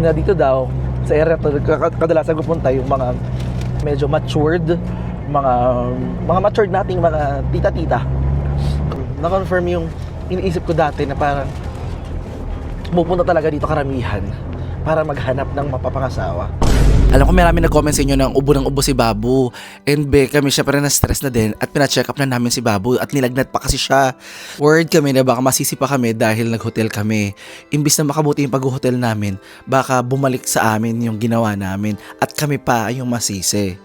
na dito daw, sa area to, kadalasan pupunta yung mga medyo matured, mga matured nating mga tita-tita. Na-confirm yung iniisip ko dati na parang pupunta talaga dito karamihan para maghanap ng mapapangasawa. Alam ko marami nag-comment sa inyo ng ubo si Babu. And kami syempre na-stress na din at pina-check up na namin si Babu at nilagnat pa kasi siya. Worried kami na baka masisi pa kami dahil nag-hotel kami. Imbis na makabuti yung pag-hotel namin, baka bumalik sa amin yung ginawa namin at kami pa yung masisi.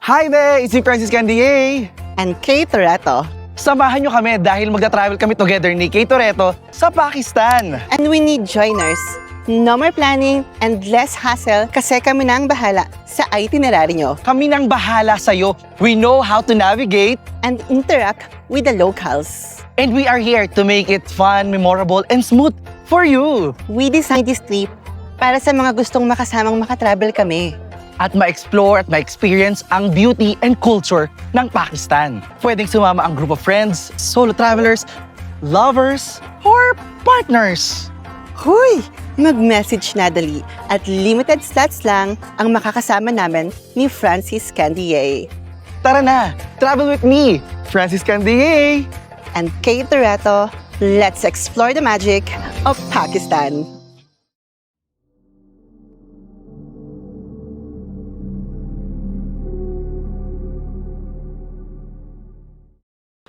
Hi there! It's si Francis Candier! And Kay Toretto. Samahan nyo kami dahil magta-travel kami together ni Kay Toretto sa Pakistan! And we need joiners. No more planning and less hassle kasi kami na ang bahala sa itinerary nyo Kami nang bahala sa'yo. We know how to navigate and interact with the locals. and we are here to make it fun, memorable, and smooth for you! We designed this trip para sa mga gustong makasamang makatravel kami. At ma-explore at ma-experience ang beauty and culture ng Pakistan. Pwedeng sumama ang group of friends, solo travelers, lovers, or partners. Huy! Mag-message na dali at limited slots lang ang makakasama namin ni Francis Candier Tara na! Travel with me, Francis Candier! and Kay Toretto. Let's explore the magic of Pakistan.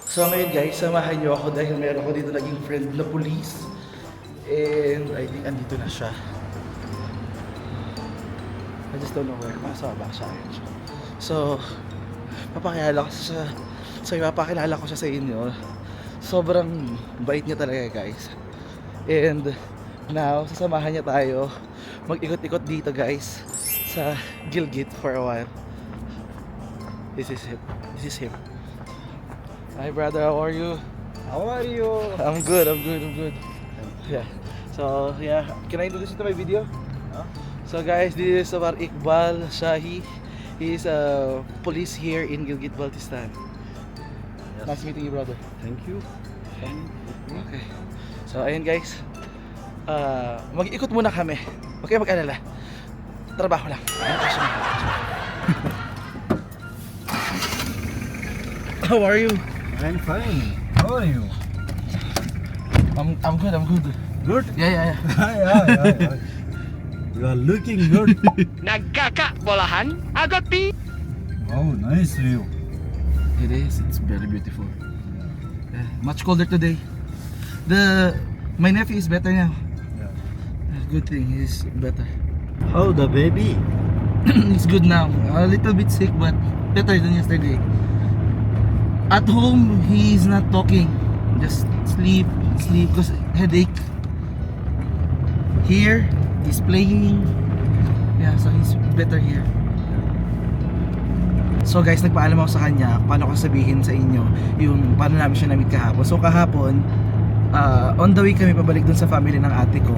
So ngayon guys, samahan niyo ako dahil meron ako dito naging friend na police. And I think andito na siya. I just don't know where. Masa ba siya? So, papakilala ko siya sa inyo. Sobrang bait niya talaga guys. And now, sasamahan niya tayo mag-ikot-ikot dito guys sa Gilgit for a while. This is him. Hi brother, how are you? How are you? I'm good. Yeah. So yeah, can I introduce you to my video? Huh? So guys, this is our Iqbal Shahi. He's a police here in Gilgit-Baltistan. Yes. Nice meeting you, brother. Thank you. Okay. So ayun guys, mag-ikot muna kami. Huwag kayo mag-alala. Trabaho lang. How are you? I'm fine. How are you? I'm good. Good? Yeah. Yeah. You are looking good. Nagkakabolahan, agapi! Oh, nice view. It is. It's very beautiful. Much colder today. My nephew is better now. Yeah. Good thing he's better. How the baby? He's good now. A little bit sick, but better than yesterday. At home, he's not talking. Just sleep, because headache. Here, he's playing. Yeah, so he's better here. So guys, nagpaalam ako sa kanya paano ko sabihin sa inyo yung paano namin siya na-meet kahapon. So kahapon, on the way kami pabalik dun sa family ng ate ko.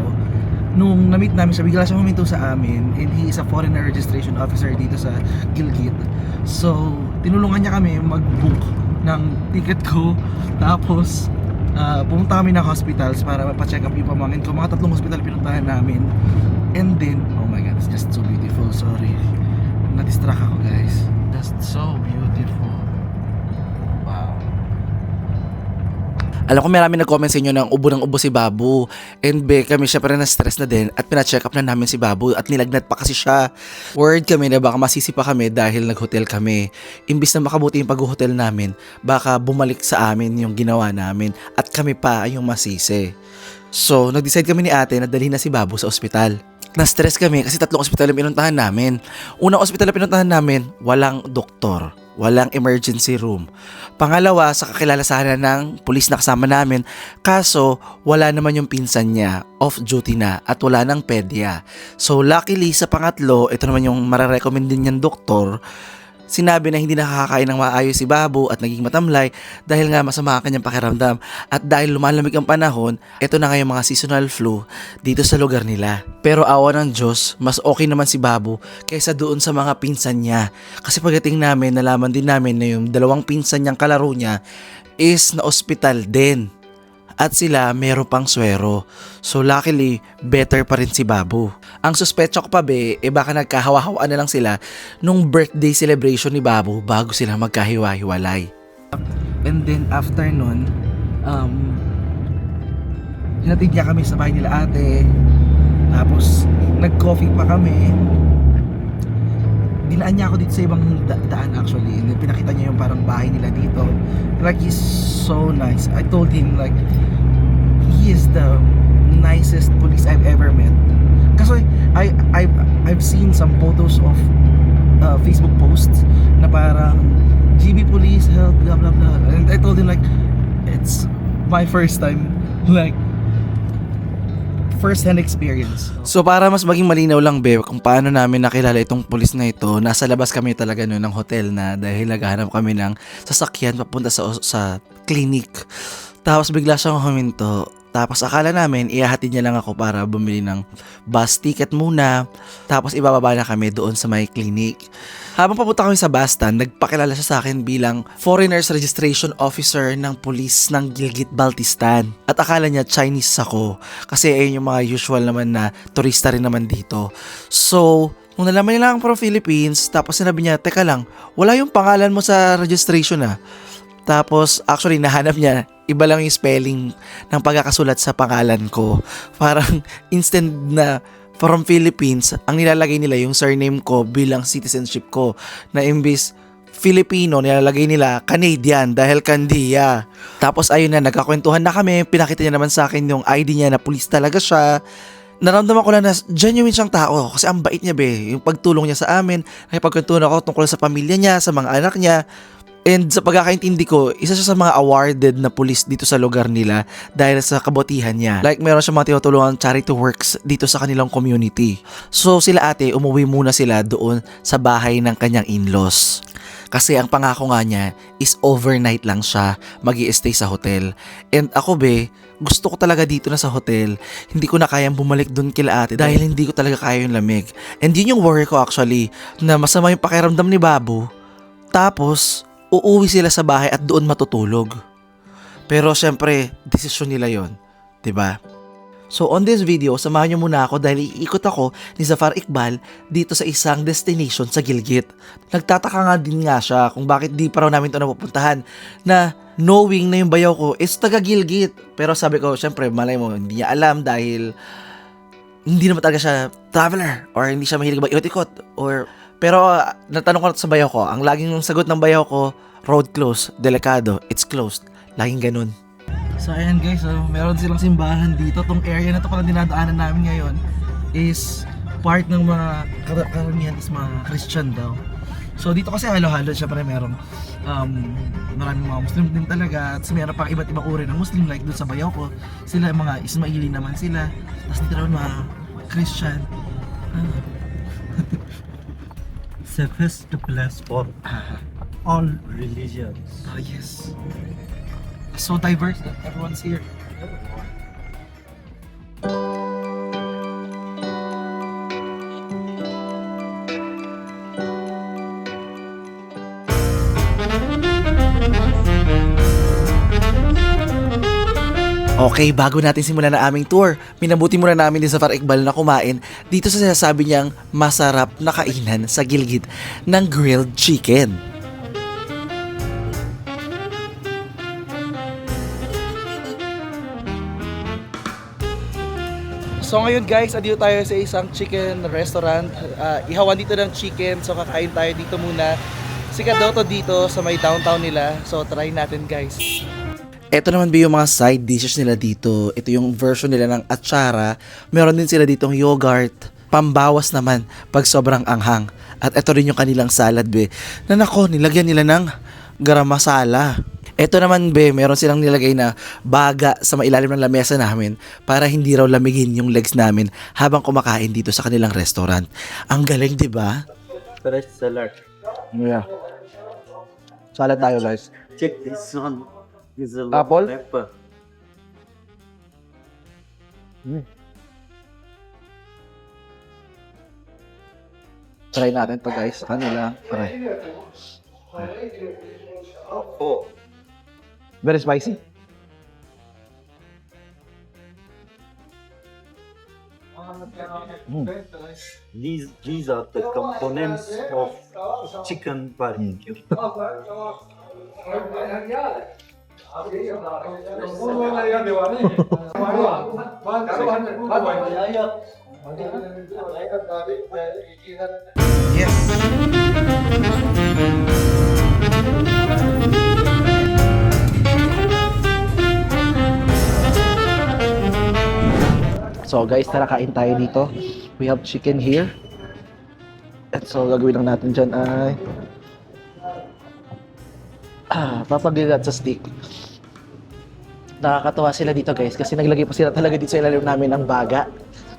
Nung na-meet namin siya, bigla siya huminto sa amin, and he is a foreigner registration officer dito sa Gilgit. So tinulungan niya kami mag-book ng ticket ko. Tapos pumunta kami ng hospitals para mapacheck up yung pamangkin ko. Mga 3 hospital pinuntahan namin. And then, oh my god, it's just so beautiful. Sorry, na-distract ako guys. Just so beautiful. Wow. Alam ko marami nag-comment sa inyo ng ubo si Babu. And kami syempre na-stress na din at pina-check up na namin si Babu at nilagnat pa kasi siya. Worried kami na baka masisi pa kami dahil nag-hotel kami. Imbis na makabuti yung pag-hotel namin, baka bumalik sa amin yung ginawa namin at kami pa yung masisi. So, nag-decide kami ni ate na dalhin na si Babu sa ospital. Na-stress kami kasi 3 ospital ang pinuntahan namin. Unang ospital na pinuntahan namin, walang doktor, walang emergency room. Pangalawa, sa kakilalasahan ng pulis na kasama namin, kaso wala naman yung pinsan niya, off duty na at wala nang pedya. So luckily sa pangatlo, ito naman yung mararecommend din niyang doktor, Sinabi na hindi nakakakain ng maayos si Babu at naging matamlay dahil nga masama ang kanyang pakiramdam. At dahil lumalamig ang panahon, ito na nga yung mga seasonal flu dito sa lugar nila. Pero awa ng Diyos, mas okay naman si Babu kaysa doon sa mga pinsan niya. Kasi pagdating namin, nalaman din namin na yung dalawang pinsan niyang kalaro niya is na ospital din. At sila meron pang swero. So luckily, better pa rin si Babu. Ang suspetsa ko pa baka nagkahawa-hawaan na lang sila nung birthday celebration ni Babu bago sila magkahiwa-hiwalay. And then after nun, hinatid niya kami sa bahay nila ate. Tapos nag-coffee pa kami. Dinaan niya ako dito sa ibang daan actually. And then pinakita niya yung parang bahay nila dito. Like he's so nice. I told him like he is the nicest police I've ever met. Kasi I've seen some photos of Facebook posts na parang GB police help blah blah blah. And I told him like it's my first time like first-hand experience. So para mas maging malinaw lang kung paano namin nakilala itong pulis na ito, nasa labas kami talaga noon ng hotel na dahil naghahanap kami ng sasakyan papunta sa clinic. Tapos bigla siyang huminto. Tapos akala namin ihahatid niya lang ako para bumili ng bus ticket muna. Tapos ibababa na kami doon sa may clinic. Habang papunta kami sa bus stand, nagpakilala siya sa akin bilang Foreigners Registration Officer ng Police ng Gilgit-Baltistan. At akala niya Chinese ako kasi ayun yung mga usual naman na turista rin naman dito. So, nung nalaman niya lang from Philippines, tapos sinabi niya, teka lang, wala yung pangalan mo sa registration ah. Tapos actually nahanap niya, iba lang yung spelling ng pagkakasulat sa pangalan ko. Parang instant na from Philippines, ang nilalagay nila yung surname ko bilang citizenship ko. Na imbis Filipino, nilalagay nila Canadian dahil Candia. Tapos ayun na, nagkakwentuhan na kami. Pinakita niya naman sa akin yung ID niya na police talaga siya. Naramdaman ko lang na genuine siyang tao kasi ang bait niya yung pagtulong niya sa amin. Nakipagkwentuhan ako tungkol sa pamilya niya, sa mga anak niya. And sa pagkakaintindi ko, isa siya sa mga awarded na pulis dito sa lugar nila dahil sa kabutihan niya. Like meron siya mga tinutulungan charity works dito sa kanilang community. So sila ate, umuwi muna sila doon sa bahay ng kanyang in-laws. Kasi ang pangako nga niya is overnight lang siya mag-i-stay sa hotel. And ako gusto ko talaga dito na sa hotel. Hindi ko na kayang bumalik doon kila ate dahil hindi ko talaga kaya yung lamig. And yun yung worry ko actually, na masama yung pakiramdam ni Babu. Tapos uuwi sila sa bahay at doon matutulog. Pero syempre, desisyon nila yon, 'di ba? So on this video, samahan niyo muna ako dahil iikot ako ni Zafar Iqbal dito sa isang destination sa Gilgit. Nagtataka nga din nga siya kung bakit di pa raw namin ito napupuntahan na knowing na yung bayaw ko is taga Gilgit. Pero sabi ko, syempre, malay mo, hindi niya alam dahil hindi naman talaga siya traveler or hindi siya mahilig mag-ikot-ikot or... Pero natanong ko sa bayaw ko, ang laging sagot ng bayaw ko, road closed, delikado, it's closed. Laging ganun. So ayan guys, meron silang simbahan dito. Tong area na to pala dinadaanan namin ngayon is part ng mga karamihan is mga Christian daw. So dito kasi halo-halo, syempre merong maraming mga Muslim din talaga. At meron pang iba't ibang uri ng Muslim like doon sa bayaw ko. Sila mga Ismaili naman sila. Tapos dito naman mga Christian. Safest place for all religions. Oh yes. So diverse that everyone's here. Okay, bago natin simulan na aming tour, minabuti muna namin din sa Zafar Iqbal na kumain dito sa sinasabi niyang masarap na kainan sa Gilgit ng grilled chicken. So ngayon guys, andito tayo sa isang chicken restaurant. Ihawan dito ng chicken, so kakain tayo dito muna. Sikat daw to dito sa may downtown nila, so try natin guys. Ito naman yung mga side dishes nila dito. Ito yung version nila ng atsara. Meron din sila ditong yogurt. Pambawas naman pag sobrang anghang. At ito rin yung kanilang salad na nako, nilagyan nila ng garam masala. Ito naman meron silang nilagay na baga sa mailalim ng lamesa namin para hindi raw lamigin yung legs namin habang kumakain dito sa kanilang restaurant. Ang galing, 'di ba? Fresh salad. Yeah. Salad tayo, guys. Check this one. Is a Apple? pepper. Try natin to, guys. Ano lang? Okay. Oh. Very spicy. These are the components of chicken barbecue. Yes. So guys, tara kain tayo dito. We have chicken here. At so gagawin lang natin dyan ay papagilat sa stick. Nakakatawa sila dito guys kasi naglagay pa sila talaga dito sa ilalim namin ng baga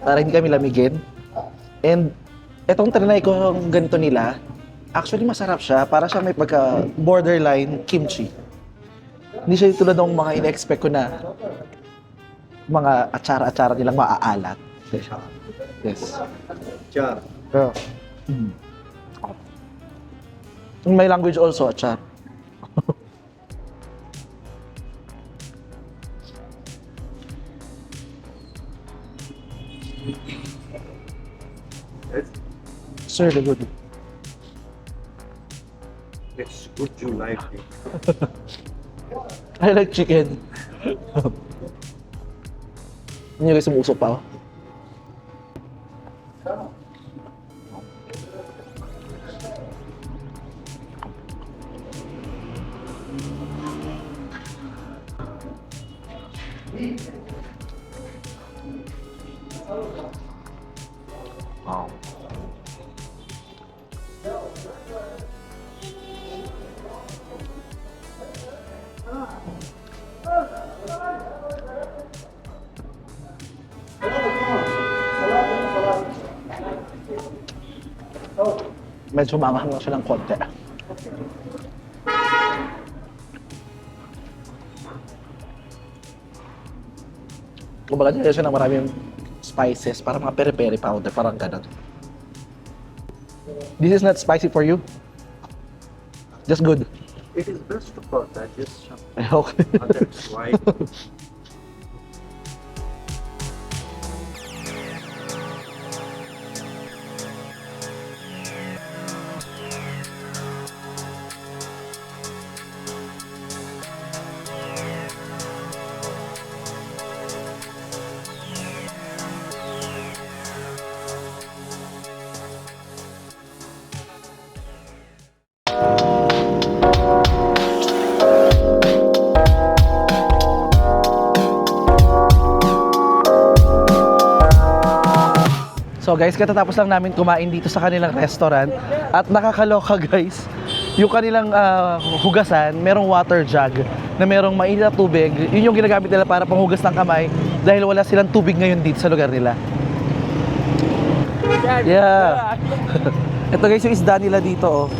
para hindi kami lamigin. And etong trinay ko yung ganito nila, actually masarap siya. Para siya may pagka borderline kimchi. Hindi siya tulad ng mga ina-expect ko na mga atsara-atsara nilang maaalat. Yes. Char. Yeah. In my language also, achar. It's really good. It's good you like it. I like chicken. Hindi guys, umusok pa ako. Wow. Medyo maanghang lang siya ng konti. Kumbaga dyan siya ng maraming spices, parang mga peri-peri powder, parang ganun. This is not spicy for you? Just good. It is best for digestion. Okay. That's why. So guys, katatapos lang namin kumain dito sa kanilang restaurant at nakakaloka guys, yung kanilang hugasan, merong water jug na merong mainit na tubig. Yun yung ginagamit nila para panghugas ng kamay dahil wala silang tubig ngayon dito sa lugar nila. Yeah. Ito guys yung isda nila dito oh.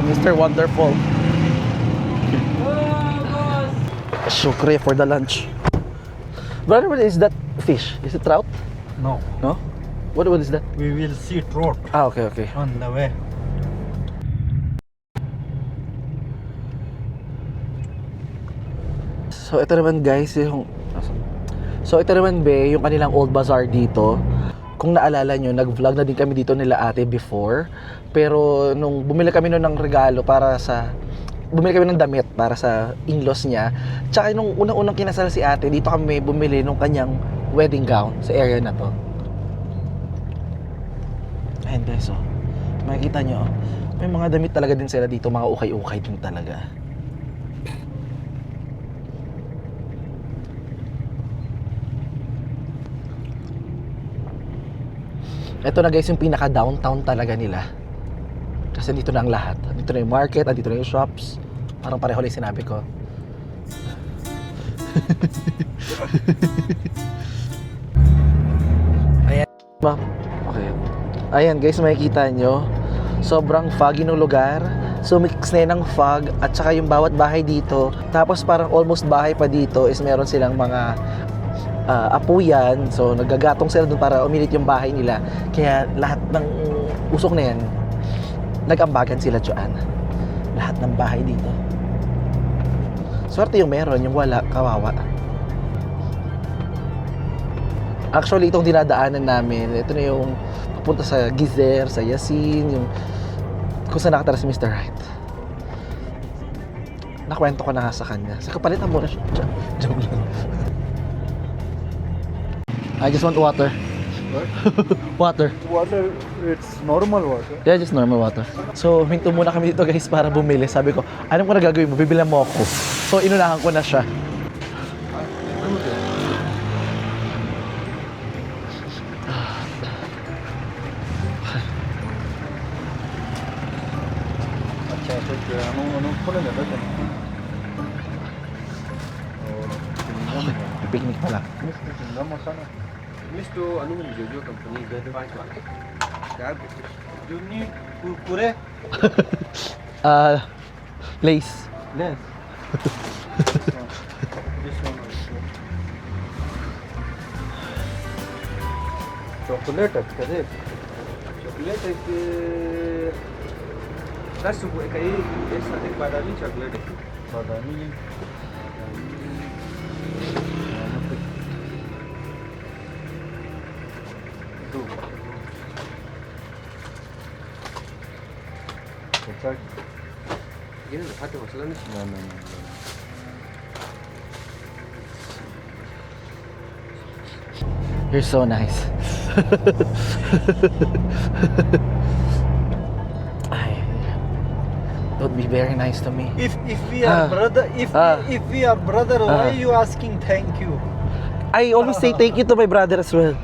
Mr. Wonderful. Shukri for the lunch. Brother, what is that fish? Is it trout? No, No? What is that? we will see trout Ah, okay, okay. on the way. So ito naman guys, yung yung kanilang old bazaar dito. Kung naalala nyo, nag-vlog na din kami dito nila ate before. Pero nung bumili kami nun ng regalo bumili kami ng damit para sa in-laws niya. Tsaka nung unang-unang kinasal si ate, dito kami bumili nung kanyang wedding gown sa area na to. Ayan guys, oh. Makikita nyo, oh. May mga damit talaga din sila dito, mga ukay-ukay din talaga. Ito na guys yung pinaka-downtown talaga nila. Kasi dito na ang lahat. Dito na yung market, dito na yung shops. Parang pareho lang sinabi ko. Ma'am, okay. Ayan guys, makikita nyo. Sobrang foggy ng lugar. So mix na yun ng fog at saka yung bawat bahay dito. Tapos parang almost bahay pa dito is meron silang mga apuyan. So nagagatong sila dun para uminit yung bahay nila. Kaya lahat ng usok na yan, nag-ambagan sila dyan. Lahat ng bahay dito. Swerte yung meron, yung wala, kawawa. Actually, itong dinadaanan namin, ito na yung papunta sa Gizer, sa Yasin, yung kung saan nakatara si Mr. Right. Nakwento ko na nga sa kanya. Sa kapalitan mo na siya. Joke lang. I just want water. What? Water. Water, it's normal water. Yeah, just normal water. So, huminto muna kami dito guys para bumili. Sabi ko, alam ko na gagawin mo, bibilan mo ako. So, inunahan ko na siya. अच्छा तो ano pala na dito. May picnic pala. Tingnan sana. Misto, ano mo Jojo company verified one. Kaya You need kurkure? Lace. Yes. This one also. Chocolate है correct. Chocolate एक 10 रुपए का एक साथ एक बादामी चॉकलेट है बादामी दो अच्छा ये ना खाते मसला नहीं ना You're so nice. Ay, don't be very nice to me. if we are brother if we are brother why Ah. you asking thank you? I always say thank you to my brother as well.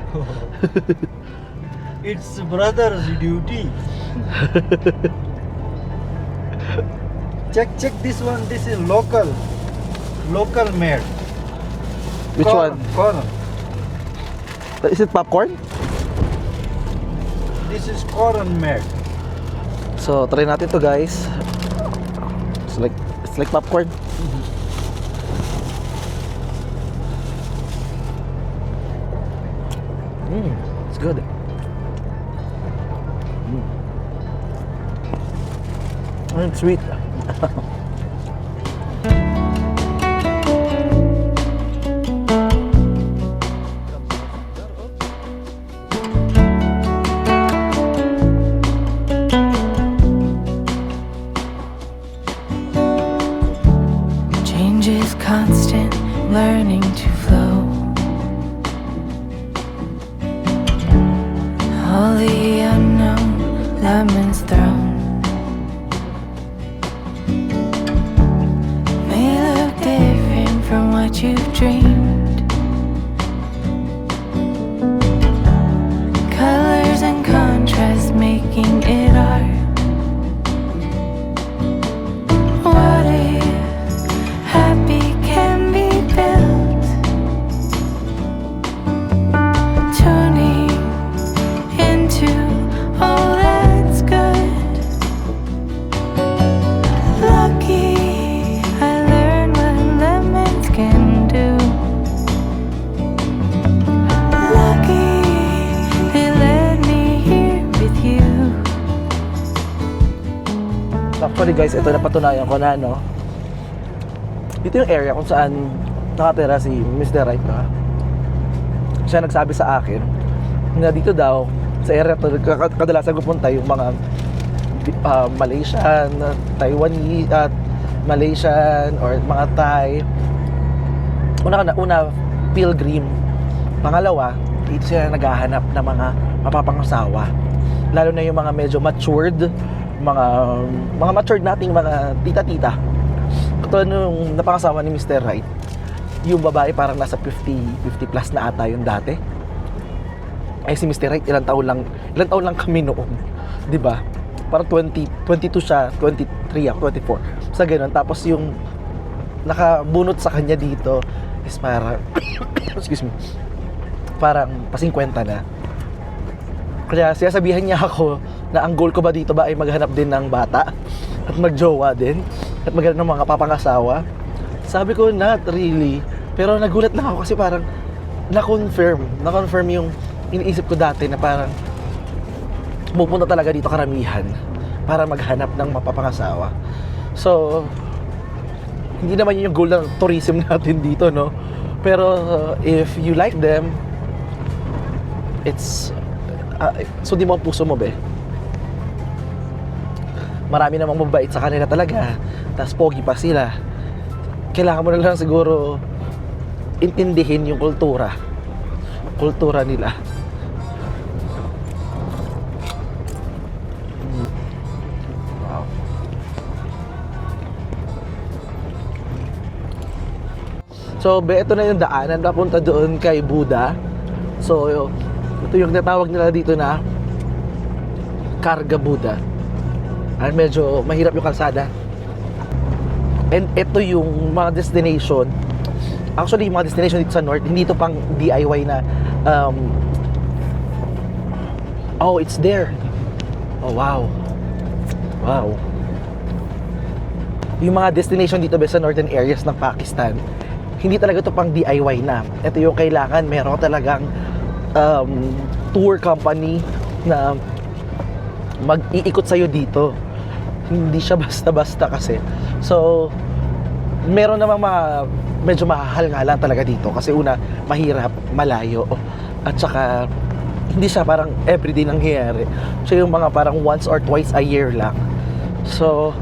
It's brother's duty. check this one, this is local made. Which one? Corn. Is it popcorn? This is corn made. So, try natin to guys. It's like popcorn. It's good. It's sweet. Change is constant, learning to flow. All the unknown, lemons thrown. May look different from what you've dreamed. Colors and contrast making it art. What if happy can be built? Tuning into all that's good. Lucky I learned what lemons can do. Lucky they led me here with you. Actually guys, ito napatunayan ko na dito yung area kung saan nakatira si Mr. Right na. Siya nagsabi sa akin na dito daw sa area to kadalasan pupunta yung mga Malaysian, Taiwanese at Malaysian or mga Thai. Una pilgrim. Pangalawa, dito sila naghahanap ng mga mapapangasawa. Lalo na yung mga medyo matured, mga matured nating mga tita-tita. Ito nung napangasawa ni Mr. Right, yung babae parang nasa 50 plus na ata yung dati. Eh si Mr. Right, ilang taon lang kami noon, 'di ba? Parang 22 siya, 23 ako, 24. Sa ganun, tapos yung nakabunot sa kanya dito is parang excuse me, parang pa 50 na. Kaya sinasabihan niya ako na ang goal ko ba dito ba ay maghanap din ng bata at magjowa din at maghanap ng mga papangasawa. Sabi ko, not really. Pero nagulat lang ako kasi parang na-confirm yung iniisip ko dati na parang pupunta talaga dito karamihan para maghanap ng mapapangasawa. So, hindi naman yun yung goal ng tourism natin dito, no? Pero if you like them, it's so di mo ang puso mo, be. Marami namang mabait sa kanila talaga. Tapos pogi pa sila. Kailangan mo na lang siguro intindihin yung kultura nila. Wow. So, be, ito na yung daanan papunta doon kay Buddha. So, ito yung natawag nila dito na Karga Buddha. Medyo mahirap yung kalsada. And ito yung mga destination. Actually, yung mga destination dito sa north, hindi ito pang DIY na oh, it's there. Oh, wow. Wow. Yung mga destination dito sa northern areas ng Pakistan, hindi talaga ito pang DIY na. Ito yung kailangan meron talagang tour company na mag-iikot sa'yo dito. Hindi siya basta-basta kasi. So, meron namang medyo mahal nga lang talaga dito kasi una, mahirap, malayo, at saka hindi siya parang everyday nangyayari. Siya yung mga parang once or twice a year lang. So,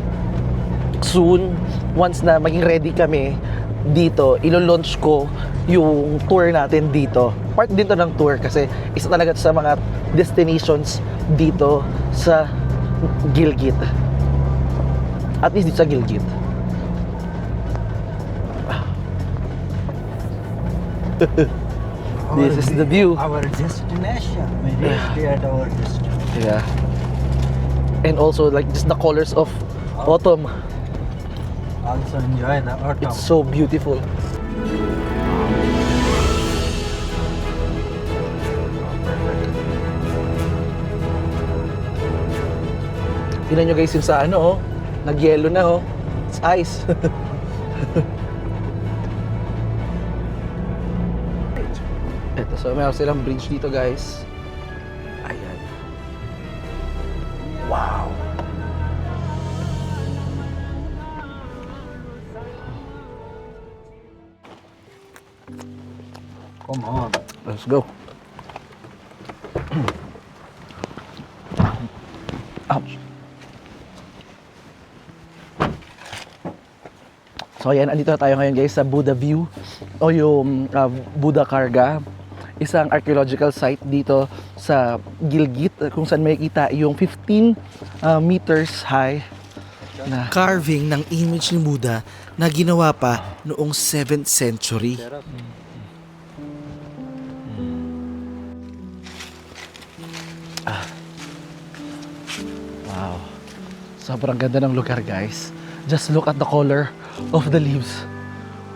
soon, once na maging ready kami dito, ilo-launch ko yung tour natin dito. Part din to ng tour kasi isa talaga sa mga destinations dito sa Gilgit. At least dito sa Gilgit. This is the view. Our destination. We reached at our destination. Yeah. And also like just the colors of autumn. Also enjoy the autumn. It's so beautiful. Tingnan nyo guys yung sa ano, nag-yellow na It's ice. Ito, so meron silang bridge dito guys. Ayan. Wow. Come on. Let's go. Ouch. So ayan, andito na tayo ngayon guys sa Buddha View o yung Buddha Karga. Isang archaeological site dito sa Gilgit kung saan makikita yung 15 meters high na Carving ng image ni Buddha na ginawa pa noong 7th century. Wow. Sobrang ganda ng lugar guys. Just look at the color of the leaves.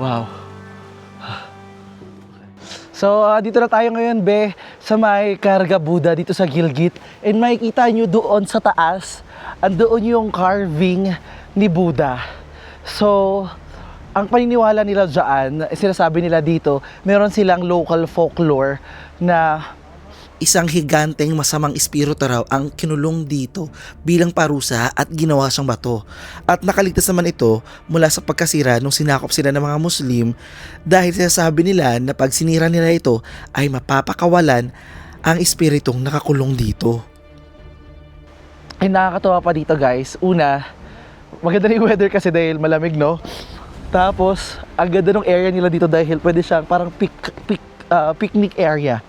Wow. So, dito na tayo ngayon, be, sa may Karga Buddha dito sa Gilgit. And makikita nyo doon sa taas, andoon yung carving ni Buddha. So, ang paniniwala nila dyan, sinasabi nila dito, meron silang local folklore na Isang higanteng masamang espiritu raw ang kinulong dito bilang parusa at ginawa siyang bato. At nakaligtas naman ito mula sa pagkasira nung sinakop sila ng mga Muslim dahil sinasabi nila na pag sinira nila ito ay mapapakawalan ang espiritong nakakulong dito. ay nakakatawa pa dito guys. Una, maganda na yung weather kasi dahil malamig, no? Tapos, ang ganda ng area nila dito dahil pwede siyang parang picnic area.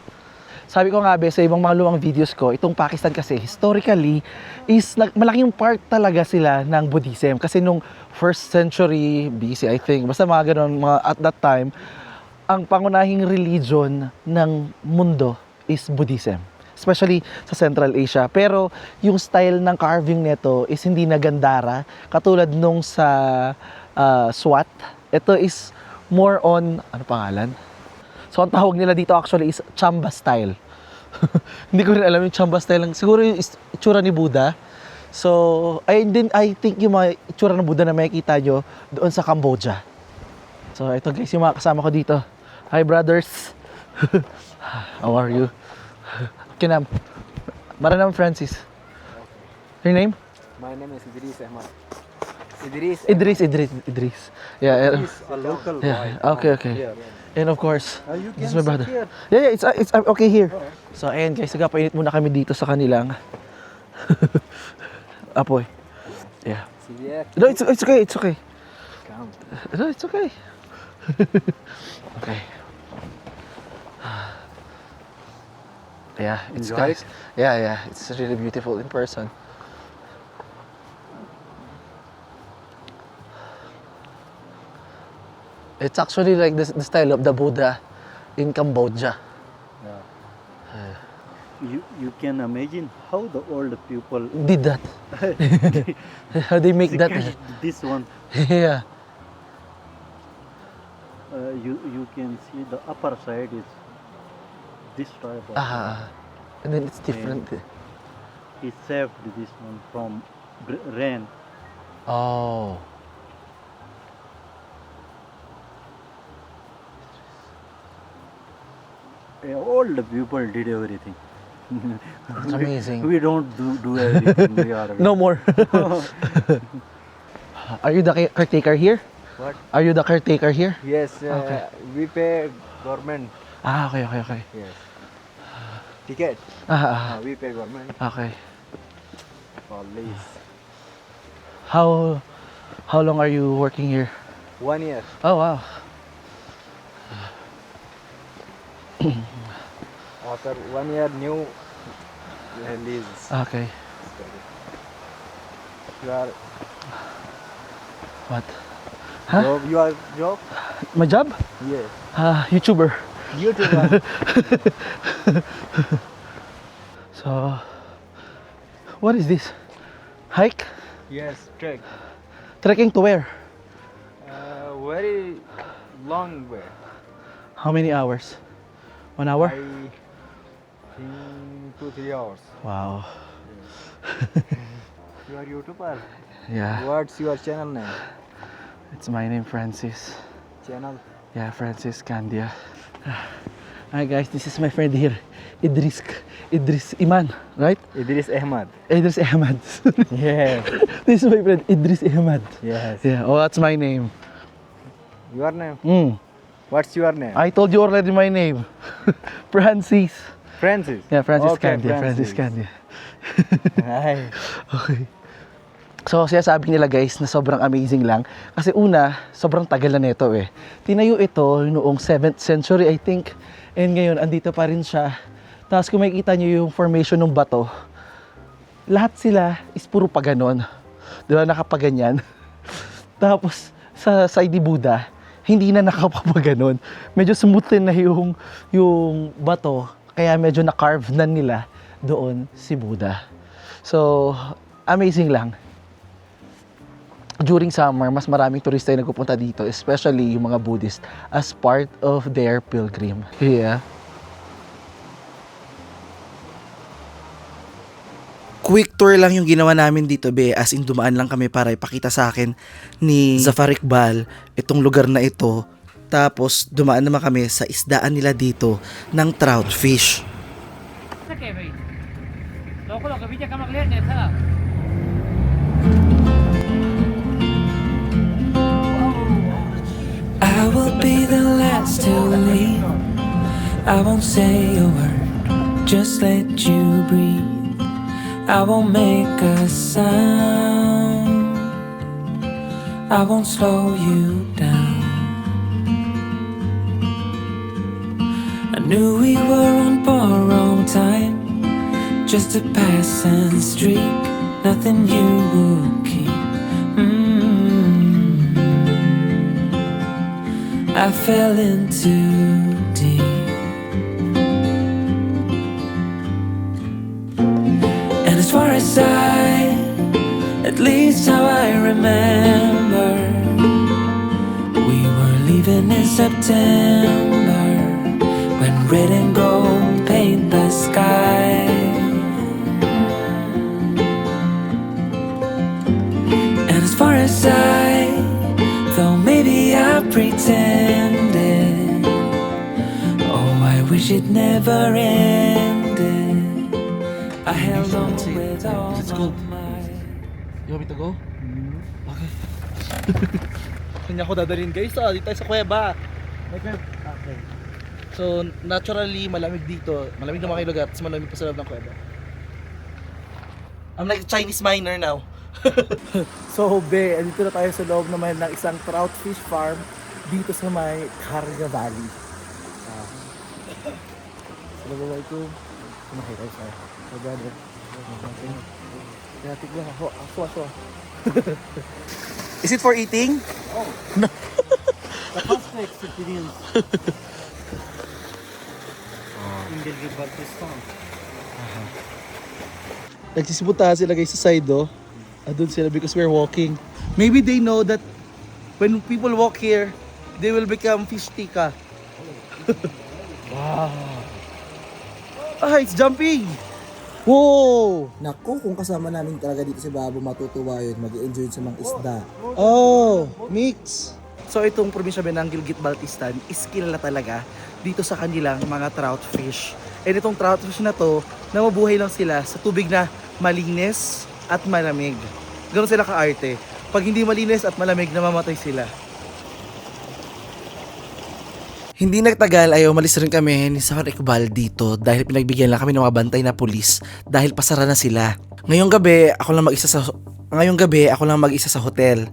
Sabi ko nga be, sa ibang mga lumang videos ko, itong Pakistan kasi historically is malaking part talaga sila ng Buddhism. Kasi nung 1st century BC, I think, basta mga ganun, at that time, ang pangunahing religion ng mundo is Buddhism. Especially sa Central Asia. Pero yung style ng carving nito is hindi na Gandhara. Katulad nung sa Swat. Ito is more on, ano pangalan? So ang tawag nila dito actually is Chamba style. Hindi ko rin alam yung Chamba style lang. Siguro yung itsura ni Buddha. So, I think yung mga itsura ng Buddha na makikita nyo doon sa Cambodia. So, ito guys, yung mga kasama ko dito. Hi, brothers. How are you? Kinam. Maranam Francis. Your name? My name is Idris Ahmad. Idris. Idris. Yeah. He's a local Yeah. boy. Okay. Here. And of course, You this is can my brother. sit here. Yeah, it's I'm okay here. So, ayan guys, nagpapainit muna kami dito sa kanilang apoy. Yeah. No, it's okay. Come. No, it's okay. Okay. Yeah, it's Enjoy guys. Yeah, it's really beautiful in person. It's actually like the style of the Buddha in Cambodia. You can imagine how the old people Did that? How they make that? secret this one. Yeah. You can see the upper side is this type of. And then it's different. He saved this one from rain. Oh. All the people did everything. It's amazing. We don't do everything. We are No more. Are you the caretaker here? What? Are you the caretaker here? Yes, Okay. we pay government. Okay. Yes. Ticket. We pay government Okay. for lease. How long are you working here? 1 year. Oh wow. After 1 year, new lease. Okay. You are What? Huh? job. You are job. My job? Yes. YouTuber. YouTuber. So, what is this? Hike? Yes. Trek. Trekking to where? Very long way. How many hours? 1 hour? I think 2-3 hours. Wow. You are YouTuber. Yeah. What's your channel name? It's my name, Francis. Channel. Yeah, Francis Candia. Hi guys, this is my friend here, Idris Iman, right? Idris Ahmad. Idris Ahmad. Yes. This is my friend Idris Ahmad. Yes. Yeah, oh that's my name. Your name? What's your name? I told you already my name. Francis. Francis. Yeah, Francis Okay, Candia. Francis Candia. Hi. Okay. So, sabi nila guys na sobrang amazing lang. Kasi una, sobrang tagal na nito eh. Tinayo ito noong 7th century I think. And ngayon, andito pa rin siya. Tapos kung makikita nyo yung formation ng bato, lahat sila is puro pa ganon. Di ba, nakapaganyan. Tapos, sa side ni Buddha, hindi na nakapapaganon. Medyo smooth din na yung bato. Kaya medyo na-carve na nila doon si Buddha. So, amazing lang. During summer, mas maraming turista yung nagpupunta dito, especially yung mga Buddhist, as part of their pilgrim. Yeah. Quick tour lang yung ginawa namin dito, be. As in, dumaan lang kami para ipakita sa akin ni Zafar Iqbal itong lugar na ito. Tapos, dumaan naman kami sa isdaan nila dito ng trout fish. I will be the last to leave. I won't say a word, just let you breathe. I won't make a sound. I won't slow you down. I knew we were on borrowed time, just a passing streak, nothing you would keep. I fell in too deep. And as far as at least how I remember, we were leaving in September, when red and gold paint paint the sky. And as far as I thought, maybe I pretended. Oh, I wish it never ended. I held on with all Let's go. my might. You want me to go? Okay. Kanya ako dadalhin guys. Dito tayo sa kuweba. Okay. So, naturally, malamig dito. Malamig na mga lugar. Tapos malamig pa sa loob ng kuweba. I'm like a Chinese miner now. So, be, dito na tayo sa loob naman ng isang trout fish farm dito sa may Carga Valley. Assalamualaikum. Kumahay tayo sa brother. Kaya tignan ako. Aso. Is it for eating? The first experience in Gilgit-Baltistan. Nagsisipuntahan sila guys sa side doon sila because we're walking. Maybe they know that when people walk here, they will become fish tika. Wow. Ah, it's jumping! Whoa! Naku, kung kasama namin talaga dito si Babo, matutuwa yun, mag-enjoy sa mga isda. Oh, mix! So itong probinsya ng Gilgit-Baltistan is kilala talaga dito sa kanilang mga trout fish. And itong trout fish na to, namubuhay lang sila sa tubig na malinis at malamig. Ganoon sila kaarte. Pag hindi malinis at malamig, namamatay sila. Hindi nagtagal ay umalis rin kami ni Sir Iqbal dito dahil pinagbigyan lang kami ng mga bantay na pulis dahil pasara na sila. Ngayong gabi ako lang mag-isa sa hotel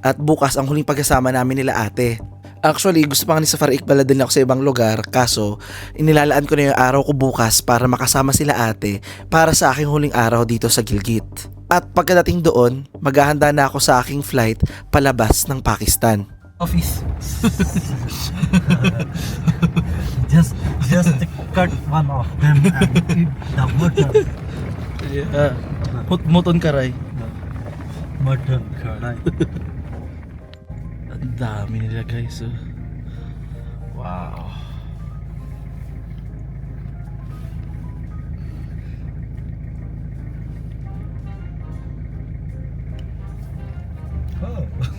at bukas ang huling pagkasama namin nila ate. Actually, gusto pa nga ni Sir Iqbal din ako sa ibang lugar kaso inilalaan ko na yung araw ko bukas para makasama sila ate para sa aking huling araw dito sa Gilgit. At pagkadating doon, maghahanda na ako sa aking flight palabas ng Pakistan. Office. Just cut one of them and eat the mutton. Yeah. Muton karay. Mutton karay. Ang dami nila guys. Wow.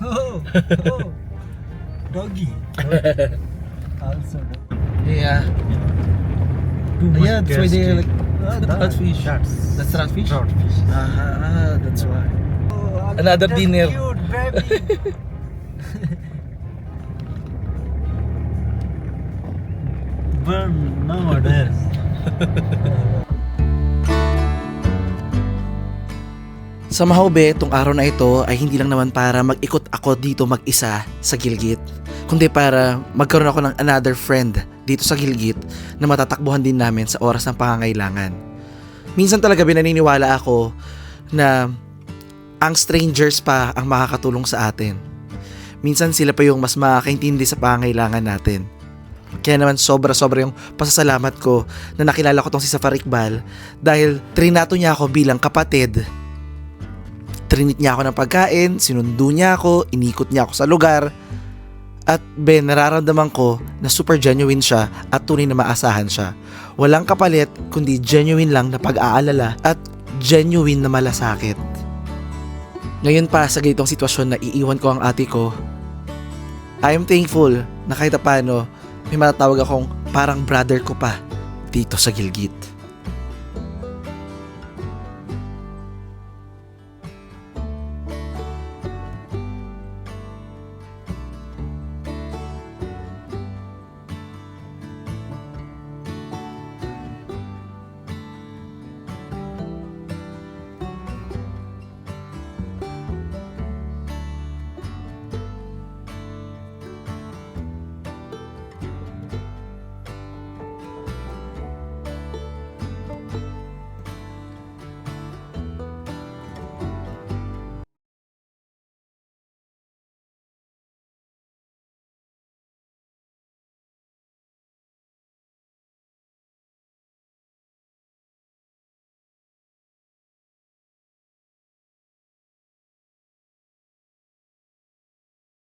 Oh. Doggy. Also. Yeah. Too much Yeah, that's why they gastric. like the trout fish. That's trout fish? Trout fish. That's why. Another dinner. Cute baby. Burn nowadays. Sa Mahaube, itong araw na ito ay hindi lang naman para mag-ikot ako dito mag-isa sa Gilgit, kundi para magkaroon ako ng another friend dito sa Gilgit na matatakbuhan din namin sa oras ng pangangailangan. Minsan talaga binaniniwala ako na ang strangers pa ang makakatulong sa atin. Minsan sila pa yung mas makakaintindi sa pangangailangan natin. Kaya naman sobra-sobra yung pasasalamat ko na nakilala ko tong si Sir Iqbal dahil trinato niya ako bilang kapatid. Trinit niya ako ng pagkain, sinundo niya ako, inikot niya ako sa lugar. At nararamdaman ko na super genuine siya at tunay na maasahan siya. Walang kapalit kundi genuine lang na pag-aalala at genuine na malasakit. Ngayon pa sa ganitong sitwasyon na iiwan ko ang ate ko, I am thankful na kahit paano may matatawag akong parang brother ko pa dito sa Gilgit.